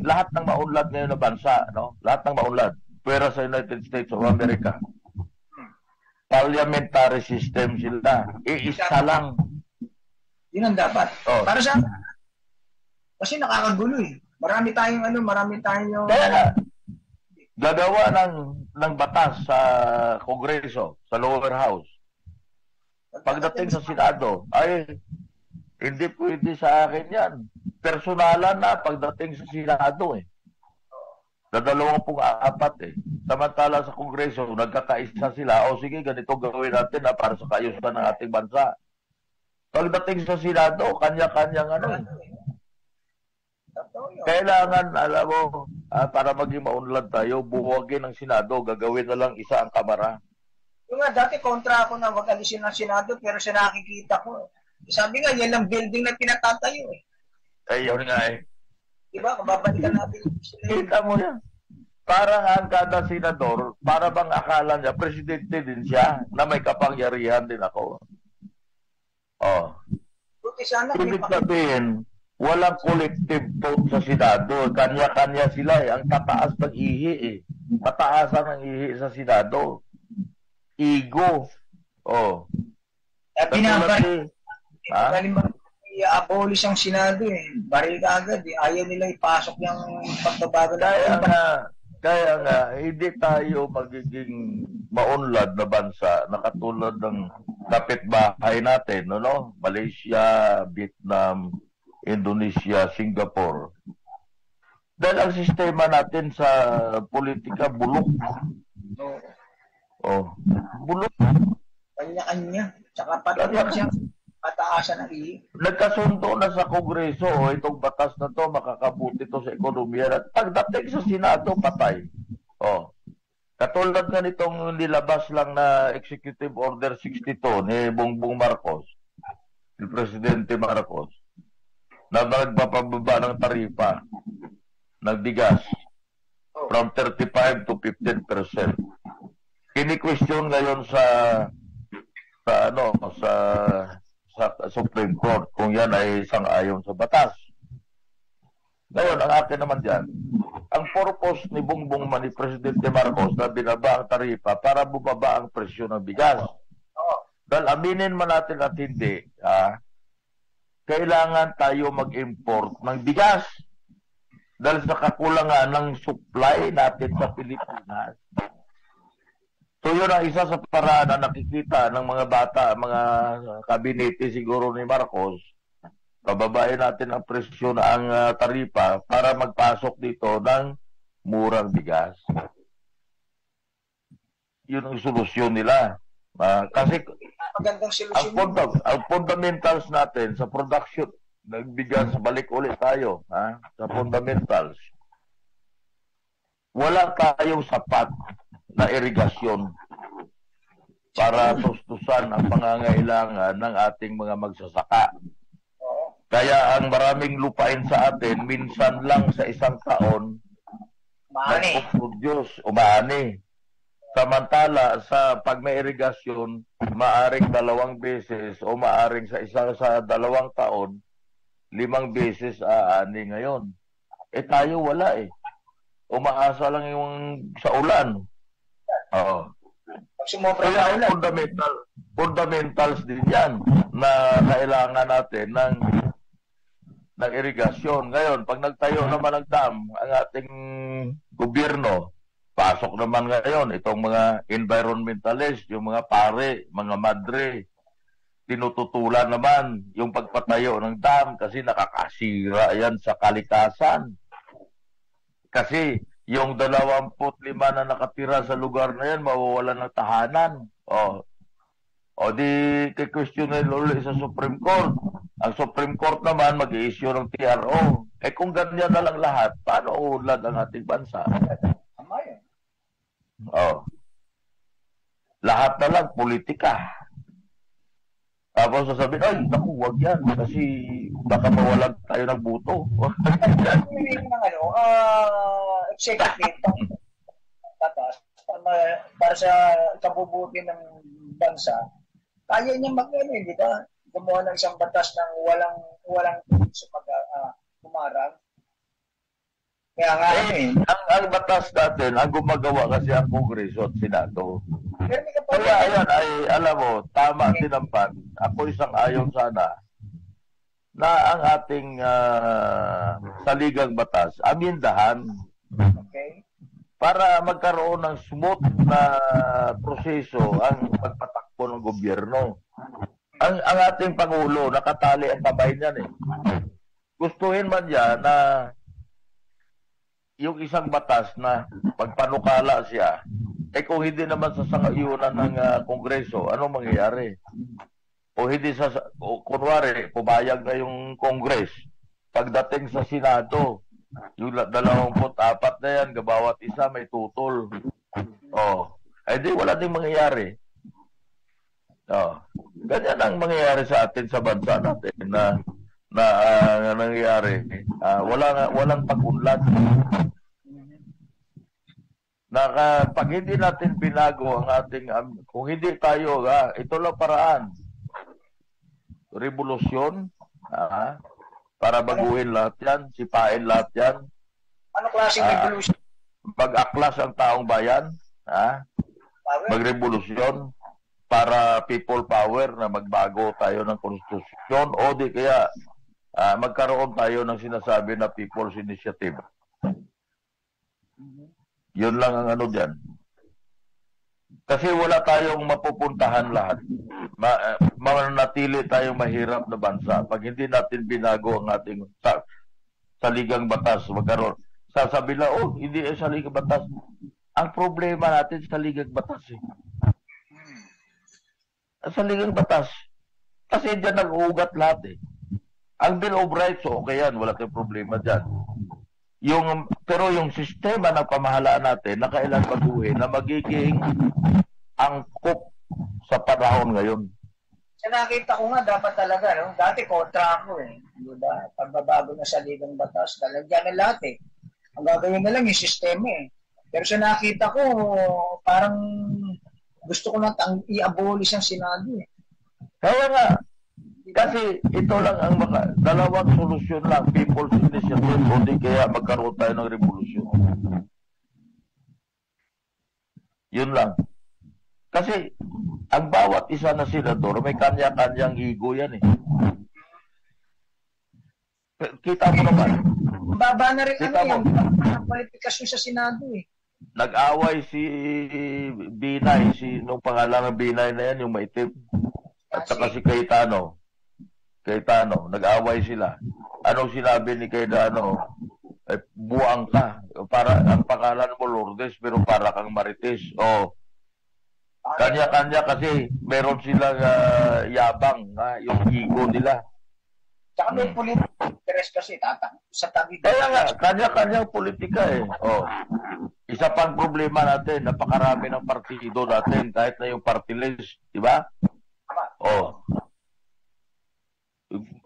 lahat ng maunlad ngayon na bansa, no? Lahat ng maunlad, pwera sa United States of America. Parliamentary system sila. Iisa lang. Yun ang dapat. Oh. Para sa kasi nakakagulo eh. Marami tayong Kaya, gagawa ng batas sa Kongreso, sa lower house. Pagdating sa Senado, ay hindi pwede sa akin yan. Personalan na pagdating sa Senado eh. Na 24 eh. Samantala sa Kongreso, nagkakaisa sila, o sige, ganito gawin natin na para sa kaayusan ng ating bansa. Pagdating sa Senado, kanya-kanyang ano eh. Kailangan, alam mo, para maging maunlad tayo, buwagin ang Senado, gagawin na lang isa ang kamara. Yung nga, dati kontra ako na wag alisin ng Senado, pero sa nakikita ko, sabi nga, yan lang building na pinatatayo eh. Ayun nga eh. Diba? Kung babalikan natin sila. Kita mo yan. Parang ang kada senador, para bang akala niya, presidente din siya, na may kapangyarihan din ako. Oh. Buti sana. Ibig sabihin, walang collective vote sa Senado. Kanya-kanya sila eh. Ang tataas ng ihi eh. Pataasan ng ihi sa Senado. Ego. Oh. Binabalik. Halimbawa, i-abolish ang Senado eh. Baril ka agad eh. Ayaw nila ipasok yung pagbabago na. Kaya nga, hindi tayo magiging maunlad na bansa na katulad ng kapitbahay natin, no? Malaysia, Vietnam, Indonesia, Singapore. Dahil ang sistema natin sa politika bulok. Oh, bulok. Kanya-kanya. Tsaka patuloy siya. Pataasan ng ihi. Nagkasundo na sa Kongreso, itong batas na to, makakabuti to sa ekonomiya. At pagdating sa Senado, patay. Oh. Katulad nga nitong nilabas lang na Executive Order 62 ni Bongbong Marcos, ni Presidente Marcos, na magpapababa ng taripa ng bigas from 35 to 15%. Kini-question ngayon sa Supreme Court kung yan ay sang-ayon sa batas. Ngayon, ang akin naman dyan, ang purpose ni Bongbong ni Presidente Marcos na binaba ang taripa para bumaba ang presyo ng bigas. Dahil aminin man natin at hindi, kailangan tayo mag-import ng bigas dahil sa kakulangan ng supply natin sa Pilipinas. So yun ang isa sa paraan na nakikita ng mga bata, mga kabinete siguro ni Marcos, pababain natin ang presyo na ang taripa para magpasok dito ng murang bigas. Yun ang solusyon nila. Kasi ang fundamentals natin sa production ng bigas, balik ulit tayo sa fundamentals. Wala tayong sapat na irigasyon para tustusan ang pangangailangan ng ating mga magsasaka. Kaya ang maraming lupain sa atin, minsan lang sa isang taon, nagpo-produce, umaani. Samantala, pag may irigasyon, maaring 2 beses o maaring sa 2 taon, 5 beses aani ngayon. Tayo wala eh. Umaasa lang yung sa ulan. Oo. Kaya ang fundamentals din yan na kailangan natin ng irigasyon. Ngayon, pag nagtayo naman ng dam, ang ating gobyerno, pasok naman ngayon itong mga environmentalist, yung mga pare, mga madre, tinututulan naman yung pagpatayo ng dam kasi nakakasira yan sa kalikasan. Kasi yung 25 na nakatira sa lugar na yan, mawawalan ng tahanan. O di kay-questionin ulit sa Supreme Court. Ang Supreme Court naman mag-i-issue ng TRO. Kung ganyan na lang lahat, paano uunlad ang ating bansa? Lahat na lang, politika. Tapos sasabihin, ay, naku, wag yan. Kasi baka mawalan tayo ng buto. Executive batas para para sa kabubuti ng bansa, kaya niya di ba? Gumawa ng isang batas ng walang kumarang. Kaya nga ang batas natin, ang gumagawa kasi ang Kongreso at Senado. Pero Kaya ayan, ay alam mo, tama din ang pan. Ako isang ayon sana na ang ating saligang batas, amindahan. Okay. Para magkaroon ng smooth na proseso ang pagpatakbo ng gobyerno. Ang ating Pangulo, nakatali ang kamay niyan eh. Gustuhin man niya na yung isang batas na pagpanukala siya, kung hindi naman sa sangayunan ng Kongreso, anong mangyayari? O hindi kunwari, pumayag na yung Kongres. Pagdating sa Senado, yung 24 na yan, bawat isa may tutol. Di wala ding mangyayari. Ganyan ang mangyayari sa atin sa bansa natin na nangyayari. Walang pag-unlad. Pag hindi natin binago ang ating, kung hindi tayo, ito lang paraan. Revolusyon, para baguhin lahat yan, sipain lahat yan. Ano klaseng revolution? Mag-aklas ang taong bayan, magrevolusyon para people power na magbago tayo ng konstitusyon o di kaya magkaroon tayo ng sinasabi na people's initiative. Yun lang ang ano dyan. Kasi wala tayong mapupuntahan lahat. Mananatili tayong mahirap na bansa pag hindi natin binago ang ating saligang batas. Sasabi na, hindi saligang batas. Ang problema natin sa saligang batas eh. Saligang batas. Kasi dyan nag-uugat lahat eh. Ang Bill of Rights, okay yan. Wala tayong problema dyan. Pero yung sistema ng pamahalaan natin, nakailan baguhin na magiging angkop sa panahon ngayon. Sa nakita ko nga, dapat talaga, no? Dati kontra ako eh. Diba? Pagbabago na saligang batas, talagyan na lahat eh. Ang gagawin na lang yung sistema eh. Pero sa nakita ko, parang gusto ko na i-abolish ang Senado eh. Kaya nga, kasi ito lang ang dalawang solusyon lang, people's initiative, o di kaya magkaroon tayo ng revolusyon. Yun lang. Kasi ang bawat isa na senador, may kanya-kanyang ego yan eh. Kita mo naman. Baba na rin ang kwalifikasyon sa Senado eh. Nag-away si Binay, nung pangalan ng Binay na yan, yung maitim. At saka si Cayetano, nag-away sila. Anong sinabi ni Cayetano? Buang ka. Para, ang pangalan mo Lourdes, pero para kang Marites. Kanya-kanya kasi meron silang yabang, yung ego nila. Tsaka may political interest kasi sa tabi. Kaya nga, kanya-kanyang politika eh. Isa pang problema natin, napakarami ng partido natin, kahit na yung party list, di ba?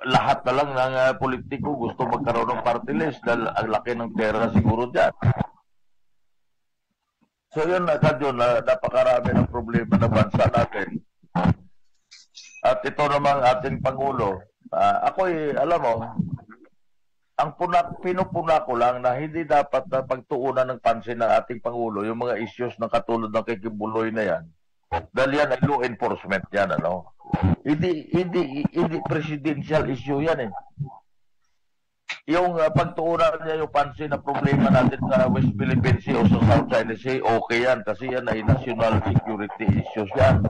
Lahat na lang ng politiko gusto magkaroon ng party list dahil ang laki ng pera siguro dyan. So yun na napakarami ng problema na bansa natin. At ito namang ating Pangulo, alam mo, ang pinupuna ko lang na hindi dapat na pagtuunan ng pansin ng ating Pangulo yung mga issues na katulad ng kay Kibuloy na yan. Dahil yan ay law enforcement yan, ano? Hindi presidential issue yan eh. Yung pagtuunan niya yung pansin na problema natin sa West Philippine Sea o sa South China Sea, okay yan kasi yan ay national security issues yan.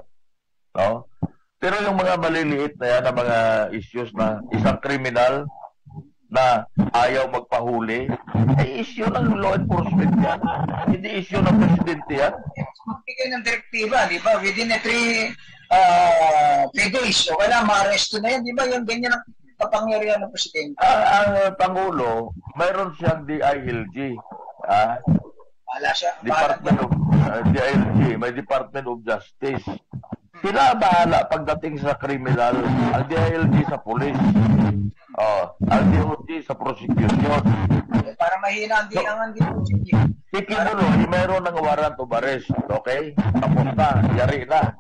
No? Pero yung mga maliliit na yan, na mga issues na isang kriminal na ayaw magpahuli, ay issue ng law enforcement yan. Hindi issue ng presidente yan. Magbigay ng direktiba, di ba? Within 3 days, o kailangan ma-arresto na yan, di ba? Yung ganyan ang kapangyarihan ng presidente. Ang Pangulo, mayroon siyang DILG. Wala siya. Department of DILG, may Department of Justice. Sila bahala pagdating sa criminal, ang DILG sa police. Ang DOJ sa prosecution. Para mahina ang DOJ. Si Kibuloy, mayroon ng warrant of arrest. Okay? Tapos na. Yari na.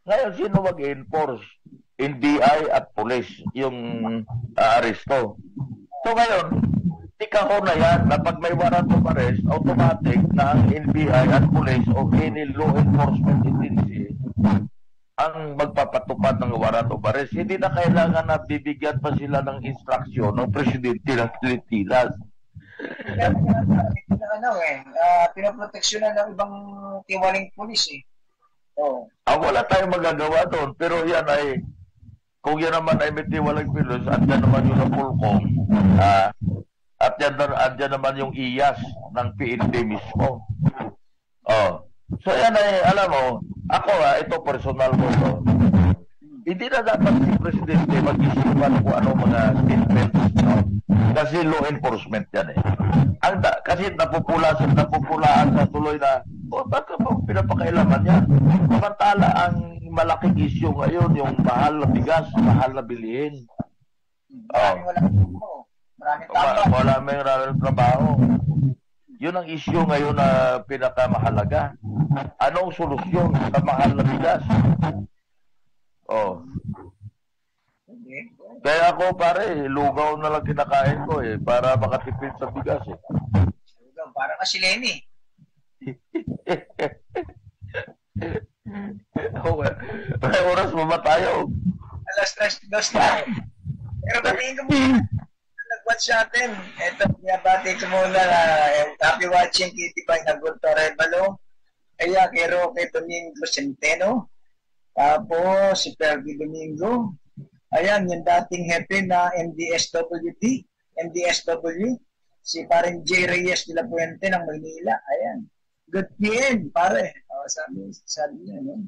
Ngayon, sino mag-enforce? NBI at police yung aresto. So ngayon, ikaw na yan na pag may warrant of arrest, automatic na ang NBI at police o any law enforcement agency ang magpapatupad ng warrant of arrest. Hindi na kailangan na bibigyan pa sila ng instruksyon ng presidente ng Pilipinas. Pinoproteksyonan ng ibang tiwaling pulis eh. Oh. Wala tayong magagawa doon. Pero yan ay, kung yan naman ay may tiwaling pulis, andyan naman yung napulkong. At andyan naman yung iyas ng PNP mismo. So yan ay, alam mo, ako ito personal ko to. Hindi na dapat si Presidente mag-isipan kung ano mga statements. No? Kasi law enforcement yan eh. Kasi napupulaan sa tuloy na, bakit mo pinapakailaman yan? Samantala ang malaking issue ngayon, yung mahal na bigas, mahal na bilihin. Maraming trabaho. Yun ang issue ngayon na pinakamahalaga. Anong solusyon sa mahal na bigas? Kaya ako pare, lugaw na lang kinakain ko para makatipid sa bigas Lugaw, para kasi Lenny. May oras mo ba tayo? Alas 3:02 na. Pero batiin ko muna. Nag-watch natin. Ito, pinabati ko muna na happy watching Kitty by Nagulto Revalo. Kaya kay Roque Domingo Centeno. Tapos si Perky Domingo. Ayan, yung dating hepe na MDSW. Si parang J. Reyes de la Puente ng Maynila. Ayan. Good PM, pare. Sabi niya, no?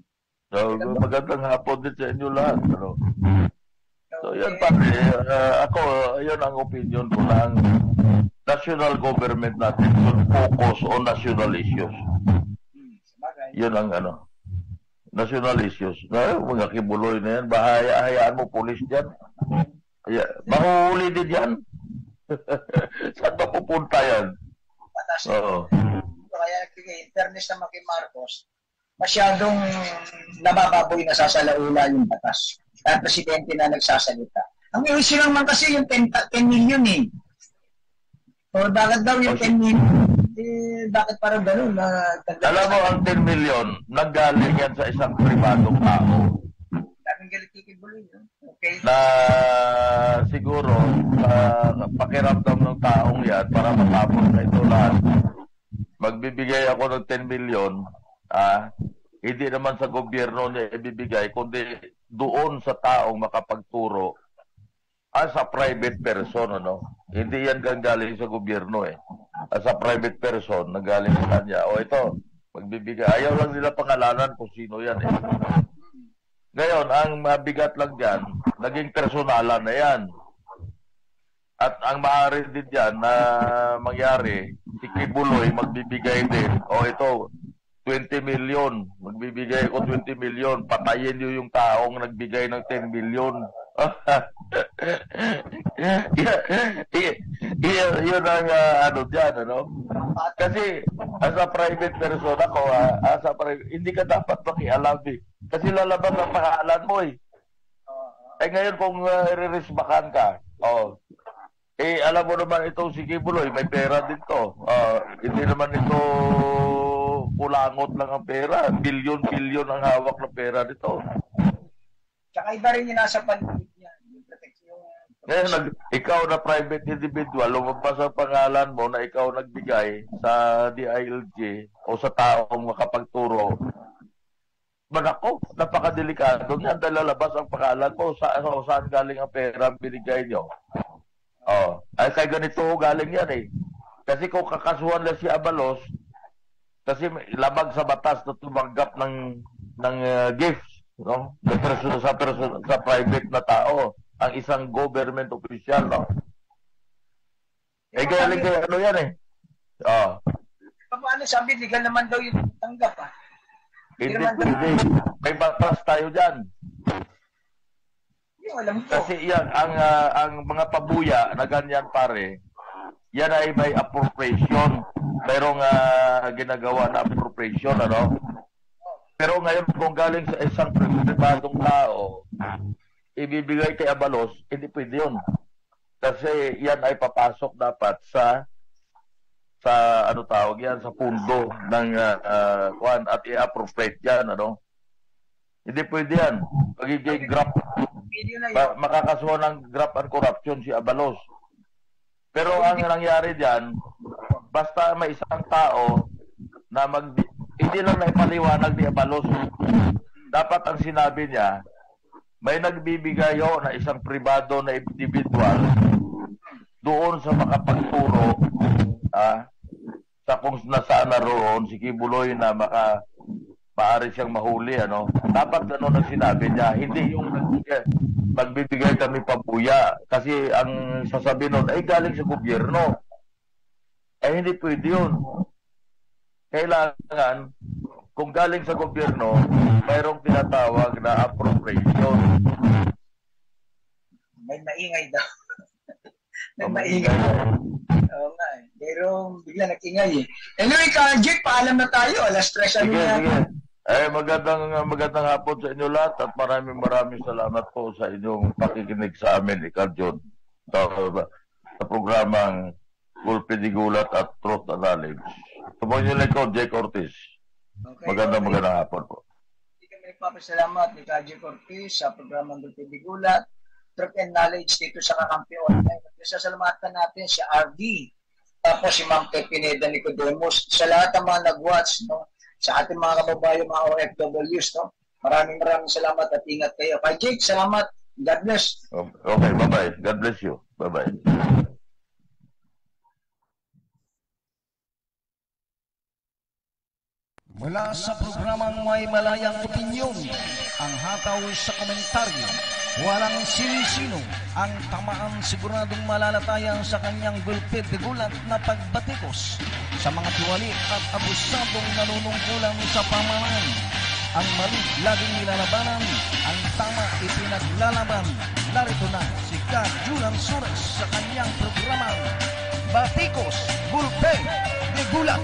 So, magandang hapon din sa inyo lahat. Ano? So, yan pare. Ako, yun ang opinion ko na ang national government natin should focus on national issues. Yun ang national issues. Mga Kibuloy na yan. Hayaan mo police dyan. Mahuhuli din yan. Saan ba pupunta yan? Oo. Kaya internet naman kay Marcos, masyadong nabababoy na sasalaula yung batas. Kaya presidente na nagsasalita. Ang issue naman kasi yung 10 million eh. O bakit daw yung 10 million? Bakit parang gano'n? Alam mo, ang 10 million, nanggaling yan sa isang pribadong tao. Daming galit kikibuloy. Okay. Na siguro, pakiramdam ng taong yan para matapos na ito lahat. Magbibigay ako ng 10 million, hindi naman sa gobyerno niya ibibigay, kundi doon sa taong makapagturo as a private person, Hindi yan galing sa gobyerno As a private person, nagaling sa kanya. Ito, magbibigay. Ayaw lang nila pangalanan kung sino yan Ngayon, ang mabigat lang dyan, naging personalan na yan. At ang maaari din dyan na mangyari, si Kibuloy magbibigay din. Ito, 20 million. Magbibigay ko 20 million. Patayin niyo yung taong nagbigay ng 10 million. Yun ang dyan, Kasi, as a private person ako, hindi ka dapat makialam Kasi lalabas ang pangalan mo ngayon kung i-risbakan ka, alam mo naman itong si Kibuloy, may pera din to. Hindi naman ito kulangot lang ang pera. Bilyon-bilyon ang hawak ng pera nito. Tsaka iba rin yung nasa paligid niya. Ngayon, ikaw na private individual, lumabas ang pangalan mo na ikaw nagbigay sa DILG o sa taong makapagturo. Manako, napakadelikado niyan dahil lalabas ang pangalan mo saan galing ang pera ang binigay nyo. Ay kay ganito galing yan Kasi kung kakasuhan lang si Abalos, kasi labag sa batas na tumanggap ng gifts, sa private na tao, ang isang government official, galing kay yan Paano sabi, legal naman daw yung tanggap, Hindi. May batas tayo dyan. Alam ko. Kasi yan, ang mga pabuya na ganyan pare, yan ay may appropriation. mayroong ginagawa na appropriation, ano? Pero ngayon, kung galing sa isang pribadong tao, ibibigay kay Abalos, hindi pwede yun. Kasi yan ay papasok dapat sa ano tawag yan, sa pundo ng kuan at i-appropriate yan, ano? Hindi pwede yan. Pagiging graft, makakasuhan ng graft and corruption si Abalos. Pero ang nangyari diyan, basta may isang tao na hindi lang naipaliwanag ni Abalos. Dapat ang sinabi niya, may nagbibigay na isang pribado na individual doon sa makapagturo sa kung nasaan na roon si Kibuloy na maaari siyang mahuli, ano. Dapat ganun ang sinabi niya, hindi yung magbibigay kami pabuya kasi ang sasabihin nun ay galing sa gobyerno. Hindi pwede yun. Kailangan, kung galing sa gobyerno, mayroong tinatawag na appropriation. May maingay daw. May maingay. Oo nga eh. Pero bigla nag-ingay eh. Anyway, Kajik, paalam na tayo. Alas 3 sige, sige. Magandang hapon sa inyo lahat at maraming salamat po sa inyong pakikinig sa amin, Ikaw John, sa programang Gulpi di Gulat at Truth and Knowledge. Tumoy niyo lang ko, Jake Ortiz. Okay, magandang hapon po. Hindi kami nagpapasalamat ni Kajik Ortiz sa programang Gulpi di Gulat, Truth and Knowledge dito sa Kakampi Online. Sasalamatan natin si RD, tapos si Ma'am Pineda Nicodemus, sa lahat ng mga nag-watch, no? Sa ating mga kababayan, mga OFWs, no? Maraming salamat at ingat kayo. Kay Jake, salamat. God bless. Okay, bye-bye. God bless you. Bye-bye. Mula sa programang May Malayang Opinyon, ang hataw sa komentaryo, walang sinisino ang tamaan siguradong malalatayang sa kanyang gulpit de gulat na pagbatikos sa mga tiwali at abusadong nanunungkulan sa pamahalaan. Ang mali laging nilalabanan, ang tama ipinaglalaban. Narito na si Ka Julan Suarez sa kanyang programang Batikos, Gulpe de Gulat.